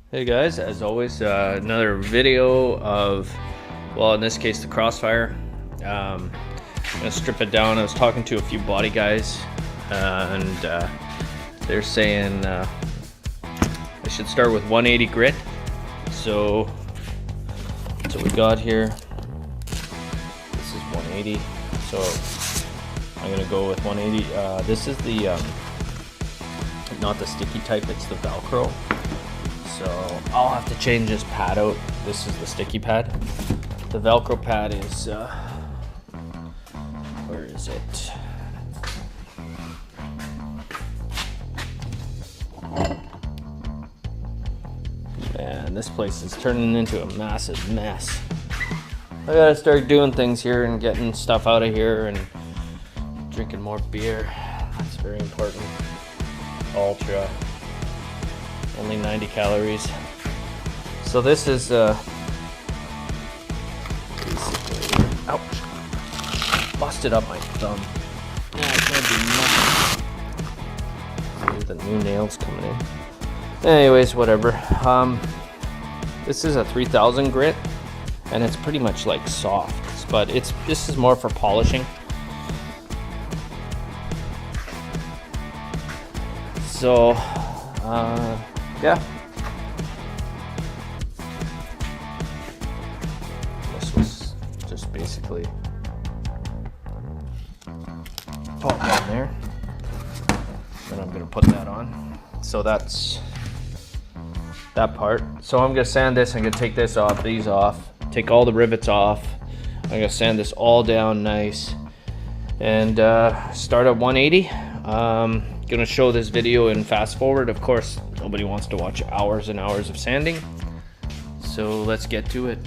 Hey guys, as always, another video of, well, in this case, the Crossfire. I'm gonna strip it down. I was talking to a few body guys, and they're saying I should start with 180 grit. So we got here. This is 180. So I'm gonna go with 180. This is the not the sticky type; it's the Velcro. So I'll have to change this pad out. This is the sticky pad. The Velcro pad is, where is it? Man, this place is turning into a massive mess. I gotta start doing things here and getting stuff out of here and drinking more beer. That's very important. Ultra. Only 90 calories. So this is basically, ouch, busted up my thumb. Yeah, it's gonna be nothing. See the new nails coming in. Anyways, whatever. This is a 3000 grit, and it's pretty much like soft, but this is more for polishing. So, yeah. This was just basically pop down there. Then I'm gonna put that on. So that's that part. So I'm gonna sand this. I'm gonna take this off, these off, take all the rivets off. I'm gonna sand this all down nice and start at 180. Gonna show this video in fast forward. Of course, nobody wants to watch hours and hours of sanding, so let's get to it.